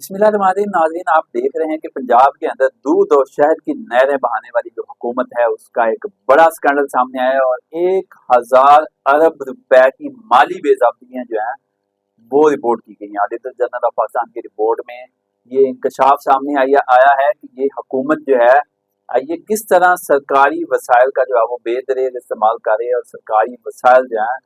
بسم اللہ الرحمن الرحیم ناظرین، آپ دیکھ رہے ہیں کہ پنجاب کے اندر دودھ اور شہد کی نہریں بہانے والی جو حکومت ہے اس کا ایک بڑا اسکینڈل سامنے آیا ہے، اور 1000 ارب روپے کی مالی بے ضابطگیاں جو ہیں وہ رپورٹ کی گئی ہیں۔ آڈیٹر جنرل آف پاکستان کی رپورٹ میں یہ انکشاف سامنے آیا ہے کہ یہ حکومت جو ہے یہ کس طرح سرکاری وسائل کا جو ہے وہ بے دریغ استعمال کر رہی ہے، اور سرکاری وسائل جو ہیں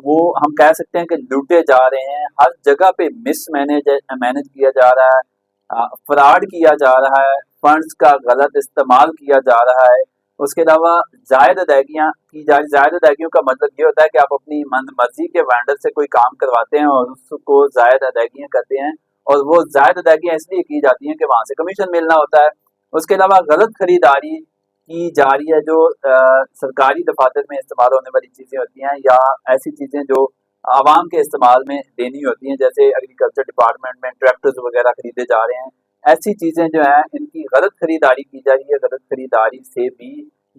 وہ ہم کہہ سکتے ہیں کہ لوٹے جا رہے ہیں۔ ہر جگہ پہ مس مینج کیا جا رہا ہے، فراڈ کیا جا رہا ہے، فنڈز کا غلط استعمال کیا جا رہا ہے۔ اس کے علاوہ زائد ادائیگیاں کی جا رہی۔ زائد ادائیگیوں کا مطلب یہ ہوتا ہے کہ آپ اپنی من مرضی کے وینڈر سے کوئی کام کرواتے ہیں اور اس کو زائد ادائیگیاں کرتے ہیں، اور وہ زائد ادائیگیاں اس لیے کی جاتی ہیں کہ وہاں سے کمیشن ملنا ہوتا ہے۔ اس کے علاوہ غلط خریداری کی جا رہی ہے، جو سرکاری دفاتر میں استعمال ہونے والی چیزیں ہوتی ہیں یا ایسی چیزیں جو عوام کے استعمال میں دینی ہوتی ہیں، جیسے ایگریکلچر ڈپارٹمنٹ میں ٹریکٹرز وغیرہ خریدے جا رہے ہیں۔ ایسی چیزیں جو ہیں ان کی غلط خریداری کی جا رہی ہے۔ غلط خریداری سے بھی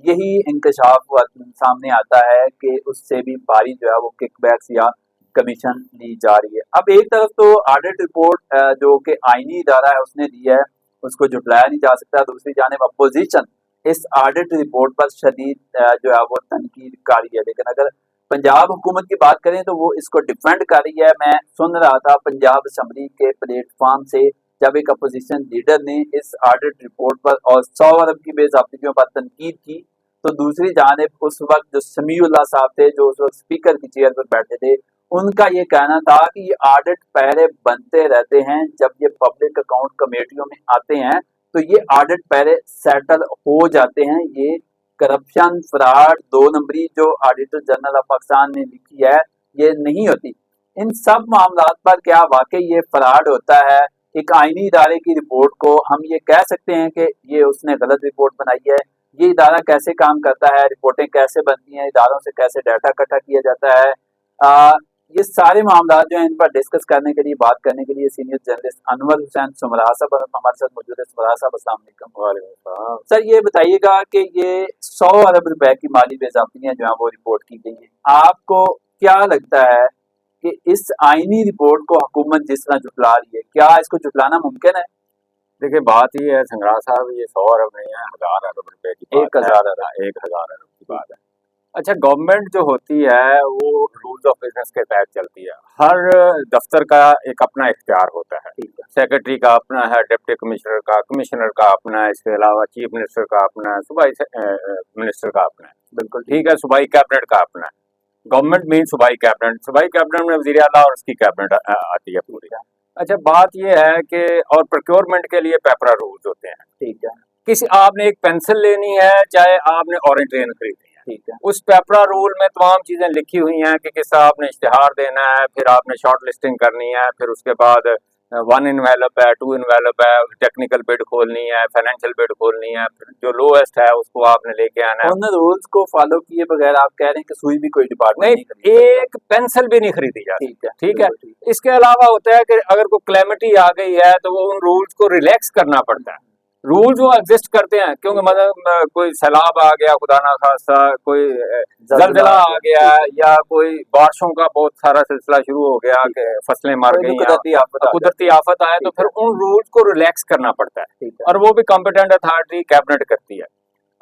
یہی انکشاف سامنے آتا ہے کہ اس سے بھی باری جو ہے وہ کک بیکس یا کمیشن لی جا رہی ہے۔ اب ایک طرف تو آڈٹ رپورٹ جو کہ آئینی ادارہ ہے اس نے دی ہے، اس کو جھٹلایا نہیں جا سکتا۔ دوسری جانب اپوزیشن اس آڈٹ رپورٹ پر شدید جو ہے وہ تنقید کر رہی ہے، لیکن اگر پنجاب حکومت کی بات کریں تو وہ اس کو ڈیفینڈ کر رہی ہے۔ میں سن رہا تھا پنجاب اسمبلی کے پلیٹ فارم سے جب ایک اپوزیشن لیڈر نے اس آڈٹ رپورٹ پر اور 100 ارب کی بے ضابطگیوں پر تنقید کی، تو دوسری جانب اس وقت جو سمیع اللہ صاحب تھے، جو اس وقت اسپیکر کی چیئر پر بیٹھے تھے، ان کا یہ کہنا تھا کہ یہ آڈٹ پہلے بنتے رہتے ہیں، جب یہ پبلک اکاؤنٹ کمیٹیوں میں آتے ہیں تو یہ آڈٹ پہلے سیٹل ہو جاتے ہیں۔ یہ کرپشن، فراڈ، 2 نمبری جو آڈیٹر جنرل آف پاکستان نے لکھی ہے یہ نہیں ہوتی۔ ان سب معاملات پر کیا واقعی یہ فراڈ ہوتا ہے؟ ایک آئینی ادارے کی رپورٹ کو ہم یہ کہہ سکتے ہیں کہ یہ اس نے غلط رپورٹ بنائی ہے؟ یہ ادارہ کیسے کام کرتا ہے؟ رپورٹیں کیسے بنتی ہیں؟ اداروں سے کیسے ڈیٹا اکٹھا کیا جاتا ہے؟ یہ سارے معاملات جو ہیں ان پر ڈسکس کرنے کے لیے، بات کرنے کے لیے سینئر جرنلسٹ انور حسین سمرا صاحب ہمارے ساتھ موجود ہے۔ سمرا صاحب السلام علیکم۔ وعلیکم السلام۔ سر یہ بتائیے گا کہ یہ 100 ارب روپے کی مالی بے ضابطگیاں جو ہیں وہ رپورٹ کی گئی ہیں، آپ کو کیا لگتا ہے کہ اس آئینی رپورٹ کو حکومت جس طرح جھٹلا رہی ہے، کیا اس کو جھٹلانا ممکن ہے؟ دیکھیے بات یہ ہے سنگرا صاحب، یہ 100 ارب نہیں ہے، 1000 ارب روپے کی بات ہے۔ 1000 ارب 1000 ارب کی بات ہے۔ اچھا، گورنمنٹ جو ہوتی ہے وہ رولز آف بزنس کے تحت چلتی ہے۔ ہر دفتر کا ایک اپنا اختیار ہوتا ہے۔ سیکرٹری کا اپنا ہے، ڈپٹی کمشنر کا، کمشنر کا اپنا ہے، اس کے علاوہ چیف منسٹر کا اپنا ہے، صوبائی منسٹر کا اپنا ہے، بالکل ٹھیک ہے، صوبائی کیبنٹ کا اپنا ہے۔ گورنمنٹ مین صوبائی کیبنٹ، صوبائی کیبنٹ میں وزیر اعلیٰ اور اس کی کیبنٹ آتی ہے پوری۔ اچھا، بات یہ ہے کہ اور پروکیورمنٹ کے لیے پیپرا رولز ہوتے ہیں، ٹھیک ہے۔ کسی آپ نے ایک پینسل لینی ہے، چاہے آپ نے اورنج ٹرین خریدنی ہے، ٹھیک ہے، اس پیپرا رول میں تمام چیزیں لکھی ہوئی ہیں کہ کس طرح آپ نے اشتہار دینا ہے، پھر آپ نے شارٹ لسٹنگ کرنی ہے، پھر اس کے بعد 1 انویلپ ہے، 2 انویلپ ہے، ٹیکنیکل بڈ کھولنی ہے، فائنینشیل بڈ کھولنی ہے، پھر جو لویسٹ ہے اس کو آپ نے لے کے آنا ہے۔ ان رولز کو فالو کیے بغیر آپ کہہ رہے ہیں کہ سوئی بھی کوئی ڈپارٹمنٹ نہیں، نہیں ایک پینسل بھی نہیں خریدی جاتی، ٹھیک ہے، ٹھیک ہے۔ بالکل اس کے علاوہ ہوتا ہے کہ اگر کوئی کلیمٹی آ گئی ہے تو وہ ان رولز کو ریلیکس کرنا پڑتا ہے۔ رولز وہ ایگزسٹ کرتے ہیں کیونکہ مطلب کوئی سیلاب آ گیا، خدا نہ خواستہ کوئی زلزلہ آ گیا، یا کوئی بارشوں کا بہت سارا سلسلہ شروع ہو گیا کہ فصلیں مر گئی، قدرتی آفت آئے، تو پھر ان رولز کو ریلیکس کرنا پڑتا ہے، اور وہ بھی کمپیٹنٹ اتھارٹی کیبنٹ کرتی ہے۔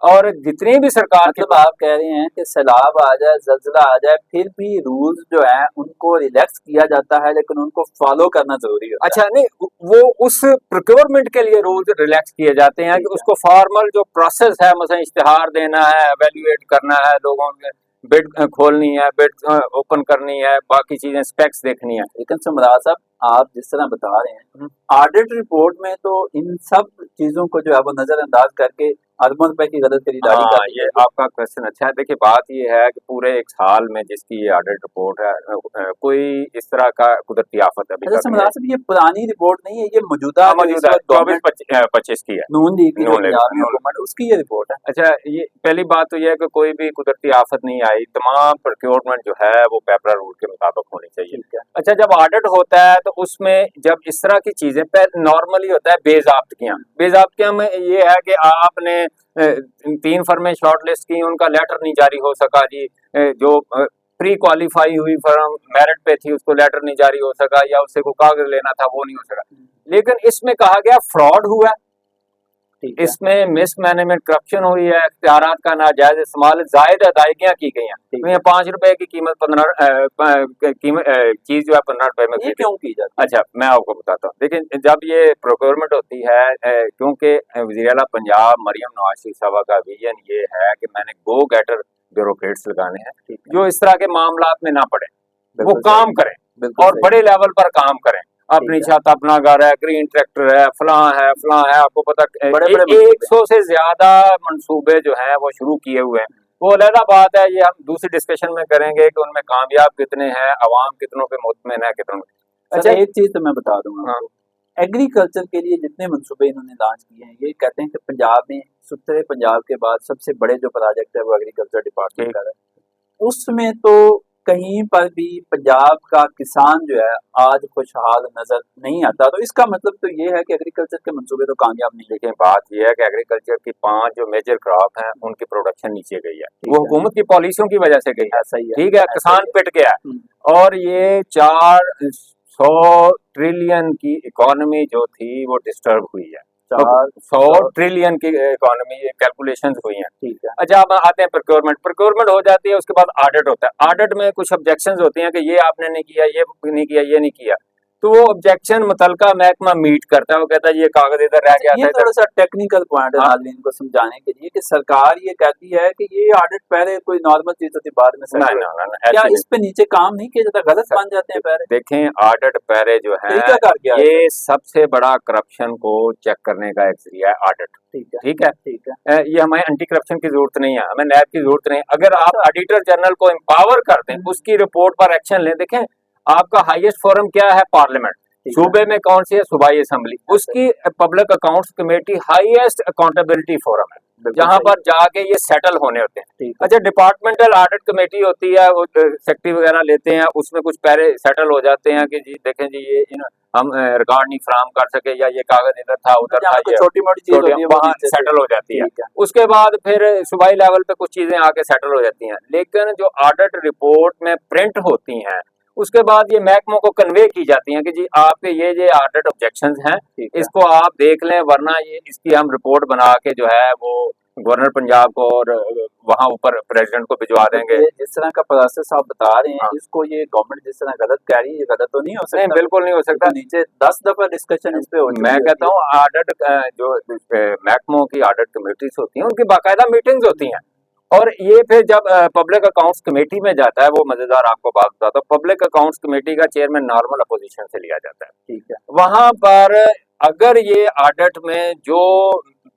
اور جتنی بھی سرکار کے آپ کہہ رہے ہیں کہ سیلاب آ جائے، زلزلہ آ جائے، پھر بھی رولز جو ہیں ان کو ریلیکس کیا جاتا ہے، لیکن ان کو فالو کرنا ضروری ہوتا ہے۔ اچھا، نہیں، وہ اس پروکیورمنٹ کے لیے رولز ریلیکس کیے جاتے ہیں کہ اس کو فارمل جو پروسیس ہے، مثلا اشتہار دینا ہے، ایویلویٹ کرنا ہے، لوگوں کے بڈ کھولنی ہے، بڈ اوپن کرنی ہے، باقی چیزیں اسپیکس دیکھنی ہے۔ لیکن سمرا صاحب آپ جس طرح بتا رہے ہیں آڈٹ رپورٹ میں تو ان سب چیزوں کو جو ہے وہ نظر انداز کر کے اربوں روپے کی غلط خریداری کا یہ آپ کا کوشچن اچھا ہے۔ دیکھیے بات یہ ہے کہ پورے ایک سال میں جس کی یہ آڈٹ رپورٹ ہے، کوئی اس طرح کا قدرتی آفت ابھی تک سمرا صاحب یہ پرانی رپورٹ نہیں ہے، یہ موجودہ 24-25 کی ہے، نون لیگ کی حکومت اس کی یہ رپورٹ ہے۔ اچھا، یہ پہلی بات تو یہ ہے کہ کوئی بھی قدرتی آفت نہیں آئی، تمام پروکیورمنٹ جو ہے وہ پیپرا رول کے مطابق ہونی چاہیے۔ اچھا، جب آڈٹ ہوتا ہے تو اس میں جب اس طرح کی چیزیں نارملی ہوتا ہے بے ضابطگیاں۔ بے ضابطگیاں میں یہ ہے کہ آپ نے 3 فرمیں شارٹ لسٹ کی، ان کا لیٹر نہیں جاری ہو سکا جی، جو پری کوالیفائی ہوئی فرم میرٹ پہ تھی اس کو لیٹر نہیں جاری ہو سکا، یا اس سے کوئی کاغذ لینا تھا وہ نہیں ہو سکا۔ لیکن اس میں کہا گیا فراڈ ہوا ہے، ٹھیک ہے، اس میں مس مینجمنٹ کرپشن ہوئی ہے، اختیارات کا ناجائز استعمال، زائد ادائیگیاں کی گئی ٹھیک ہیں، 5 روپے کی قیمت 15 چیز جو ہے 15 روپے میں یہ خریدی۔ کیوں کی جاتی ہے؟ اچھا میں آپ کو بتاتا ہوں، لیکن جب یہ پروکیورمنٹ ہوتی ہے کیونکہ وزیر اعلیٰ پنجاب مریم نواز شریف صاحبہ کا ویژن یہ ہے کہ میں نے گو گیٹر بیوروکریٹس لگانے ہیں ٹھیک ہے، جو اس طرح کے معاملات میں نہ پڑے، وہ بالکل کام صحیح، کریں بالکل اور صحیح، بڑے لیول پر کام کریں، اپنی ٹھیک ہے، چھت اپنا گھر ہے، گرین ٹریکٹر ہے، فلاں ہے فلاں ہے، آپ کو پتا بڑے بڑے 100 سے زیادہ منصوبے جو ہیں وہ شروع کیے ہوئے ہیں، وہ علیحدہ بات ہے، یہ ہم دوسری ڈسکشن میں کریں گے کہ ان میں کامیاب کتنے ہیں، عوام کتنوں پہ مطمئن ہے کتنوں پہ۔ اچھا ایک چیز تو میں بتا دوں گا ہاں، آپ کو، ایگریکلچر کے لیے جتنے منصوبے انہوں نے لانچ کیے ہیں، یہ کہتے ہیں کہ پنجاب میں سترے پنجاب کے بعد سب سے بڑے جو پروجیکٹ ہے وہ ایگریکلچر ڈپارٹمنٹ ٹھیک، کا ہے، اس میں تو کہیں پر بھی پنجاب کا کسان جو ہے آج خوشحال نظر نہیں آتا، تو اس کا مطلب تو یہ ہے کہ ایگریکلچر کے منصوبے تو کامیاب نہیں دیکھیں بات یہ ہے کہ ایگریکلچر کی 5 جو میجر کراپ ہیں ان کی پروڈکشن نیچے گئی ہے، ٹھیک وہ ہے، حکومت کی پالیسیوں کی وجہ سے گئی ہے، ایسا ہی ہے، ٹھیک ہے، ایسا کسان ہی ہے، پٹ گیا ہے، اور یہ 400 ٹریلین کی اکانومی جو تھی وہ ڈسٹرب ہوئی ہے، 100 ٹریلین کی اکانومی کیلکولیشن ہوئی ہیں۔ ٹھیک ہے، اچھا اب آتے ہیں پروکیورمنٹ ہو جاتی ہے، اس کے بعد آڈٹ ہوتا ہے، آڈٹ میں کچھ آبجیکشنز ہوتی ہیں کہ یہ آپ نے نہیں کیا، یہ نہیں کیا، یہ نہیں کیا، تو وہ آبجیکشن متعلقہ محکمہ میٹ کرتا ہے، وہ کہتا ہے یہ کاغذ ادھر رہ گیا یہ تھا تھوڑا سا ٹیکنیکل پوائنٹ ہے ہاں، ناظرین کو سمجھانے کے لیے کہ سرکار یہ کہتی ہے کہ یہ آڈٹ پہلے کوئی نارمل چیز ہوتی بعد میں نہیں سیٹل نہیں کیا ایسی اس پہ نیچے کام نہیں کیا جاتا، غلط بن جاتے ہیں پہلے، دیکھیں آڈٹ پیرے جو ہیں طریقہ کار کیا ہے؟ یہ سب سے بڑا کرپشن کو چیک کرنے کا ایک ذریعہ ہے آڈٹ، ٹھیک ہے، ٹھیک ہے، ٹھیک ہے، یہ ہمیں اینٹی کرپشن کی ضرورت نہیں ہے، ہمیں نیب کی ضرورت نہیں، اگر آپ آڈیٹر جنرل کو امپاور کر دیں، اس کی رپورٹ پر ایکشن لیں، دیکھیں آپ کا ہائیسٹ فورم کیا ہے، پارلیمنٹ، صوبے میں کون سی ہے، صوبائی اسمبلی، اس کی public accounts committee highest accountability forum ہے، جہاں پر جا کے یہ سیٹل ہونے ہوتے ہیں۔ اچھا ڈپارٹمنٹل آڈٹ کمیٹی ہوتی ہے، وہ سیکٹری وغیرہ لیتے ہیں، اس میں کچھ پیرے سیٹل ہو جاتے ہیں کہ جی دیکھیں جی یہ ہم ریکارڈ نہیں فراہم کر سکے، یا یہ کاغذ ادھر تھا ادھر تھا، یہ چھوٹی موٹی چیز ہوتی ہے وہ وہاں نیچے سے، سیٹل ہو جاتی ہے، ٹھیک ہے، اس کے بعد پھر صوبائی لیول پہ کچھ چیزیں آ کے سیٹل ہو جاتی ہیں، لیکن جو آڈٹ رپورٹ میں پرنٹ ہوتی ہیں اس کے بعد یہ محکموں کو کنوے کی جاتی ہیں کہ جی آپ کے یہ آڈٹ آبجیکشنز ہیں، ٹھیک ہے، اس کو آپ دیکھ لیں، ورنہ یہ اس کی ہم رپورٹ بنا کے جو ہے وہ گورنر پنجاب کو اور وہاں اوپر پریزیڈنٹ کو بھجوا دیں گے۔ یہ جس طرح کا پروسیس آپ بتا رہے ہیں ہاں، اس کو یہ گورنمنٹ جس طرح غلط کہہ رہی ہے یہ غلط تو نہیں ہو نہیں سکتا، بالکل نہیں ہو یہ سکتا، تو نیچے 10 دفعہ ڈسکشن اس پہ ہو چکی میں کہتا ہوں آڈٹ جو محکموں کی آڈٹ کمیٹیز ہوتی ہیں ان کی باقاعدہ میٹنگز ہوتی ہیں، اور یہ پھر جب پبلک اکاؤنٹس کمیٹی میں جاتا ہے، وہ مزیدار آپ کو بات بتاتا ہوں، پبلک اکاؤنٹس کمیٹی کا چیئرمین نارمل اپوزیشن سے لیا جاتا ہے، ٹھیک ہے، وہاں پر اگر یہ آڈٹ میں جو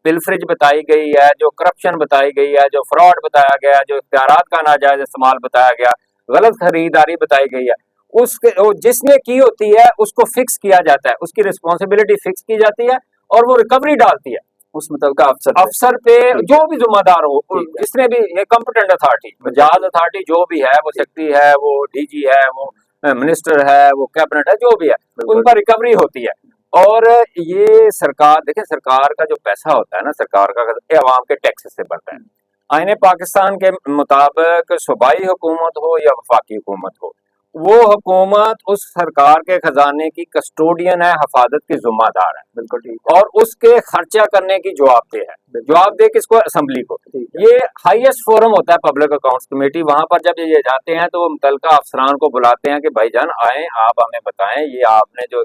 پلفرج بتائی گئی ہے، جو کرپشن بتائی گئی ہے، جو فراڈ بتایا گیا ہے، جو اختیارات کا ناجائز استعمال بتایا گیا، غلط خریداری بتائی گئی ہے، اس کے جس نے کی ہوتی ہے اس کو فکس کیا جاتا ہے، اس کی رسپانسبلٹی فکس کی جاتی ہے اور وہ ریکوری ڈالتی ہے اس متعلقہ افسر پہ، جو بھی ذمہ دار ہو، ٹھیک ہے، جس نے بھی کمپٹنٹ اتھارٹی مجاز اتھارٹی جو بھی ہے، وہ سیکٹری ہے، وہ ڈی جی ہے، وہ منسٹر ہے، وہ کیبنٹ ہے، جو بھی ہے ان پر ریکوری ہوتی ہے۔ اور یہ سرکار دیکھیں، سرکار کا جو پیسہ ہوتا ہے نا، سرکار کا یہ عوام کے ٹیکس سے بڑھتا ہے، آئین پاکستان کے مطابق صوبائی حکومت ہو یا وفاقی حکومت ہو، وہ حکومت اس سرکار کے خزانے کی کسٹوڈین ہے، حفاظت کی ذمہ دار ہے، بالکل ٹھیک ہے، اور اس کے خرچہ کرنے کی جواب دہ ہے، جواب دہ کس کو، اسمبلی کو۔ یہ ہائیسٹ فورم ہوتا ہے پبلک اکاؤنٹس کمیٹی، وہاں پر جب یہ جاتے ہیں تو وہ متعلقہ افسران کو بلاتے ہیں کہ بھائی جان آئیں، آپ ہمیں بتائیں یہ آپ نے جو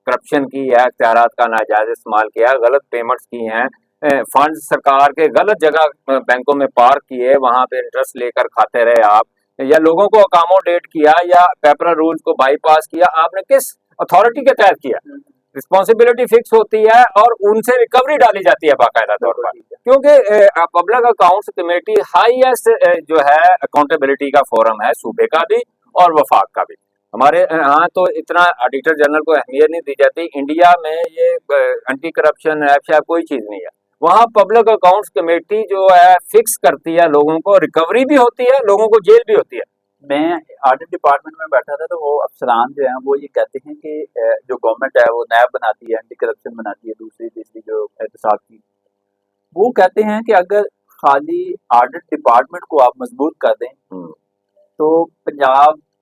کرپشن کی ہے، اختیارات کا ناجائز استعمال کیا ہے، غلط پیمنٹس کی ہیں، فنڈ سرکار کے غلط جگہ بینکوں میں پارک کیے، وہاں پہ انٹرسٹ لے کر کھاتے رہے آپ، یا لوگوں کو اکاموڈیٹ کیا یا پیپر رولز کو بائی پاس کیا، آپ نے کس اتھارٹی کے تحت کیا، رسپانسبلٹی فکس ہوتی ہے اور ان سے ریکوری ڈالی جاتی ہے باقاعدہ طور پر، کیونکہ پبلک اکاؤنٹس کمیٹی ہائیسٹ جو ہے اکاؤنٹیبلٹی کا فورم ہے، صوبے کا بھی اور وفاق کا بھی۔ ہمارے ہاں تو اتنا آڈیٹر جنرل کو اہمیت نہیں دی جاتی، انڈیا میں یہ اینٹی کرپشن ایپ شاید کوئی چیز نہیں ہے، وہاں پبلک اکاؤنٹس کمیٹی جو ہے فکس کرتی ہے، لوگوں کو ریکوری بھی ہوتی ہے، لوگوں کو جیل بھی ہوتی ہے۔ میں آڈٹ ڈپارٹمنٹ میں بیٹھا تھا تو وہ افسران جو ہیں وہ یہ کہتے ہیں کہ جو گورنمنٹ ہے وہ نیب بناتی ہے، اینٹی کرپشن بناتی ہے، دوسری تیسری جو احتساب کی، وہ کہتے ہیں کہ اگر خالی آڈٹ ڈپارٹمنٹ کو آپ مضبوط کر دیں تو پنجاب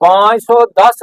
510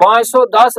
510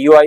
EOI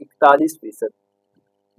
41%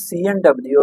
CNW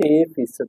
6%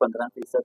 15%।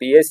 PAC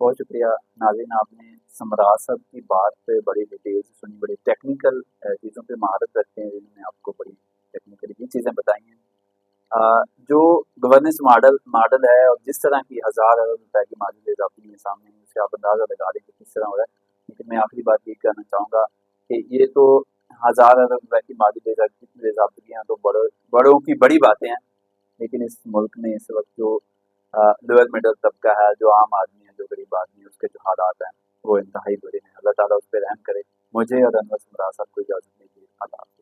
بہت شکریہ ناظرین، آپ نے سمراج صاحب کی بات پہ بڑی ڈیٹیل سے سنی، بڑی ٹیکنیکل چیزوں پہ مہارت رکھتے ہیں جنہوں نے آپ کو بڑی ٹیکنیکلی یہ چیزیں بتائی ہیں۔ جو گورننس ماڈل ہے اور جس طرح کی ہزار ارب روپے کی مالی بے سامنے ہے، اس سے آپ اندازہ لگا لیں کہ کس طرح ہو رہا ہے۔ لیکن میں آخری بات یہ کہنا چاہوں گا کہ یہ تو ہزار ارب روپے کی مالی بے تو بڑوں کی بڑی باتیں ہیں، لیکن اس ملک میں اس وقت جو لوئر مڈل طبقہ ہے، جو عام آدمی ہے، جو غریب آدمی ہے، اس کے جو حالات ہیں وہ انتہائی برے ہیں۔ اللہ تعالیٰ اس پہ رحم کرے۔ مجھے اور انور سمراج صاحب کو اجازت دیجیے۔ اللہ حافظ۔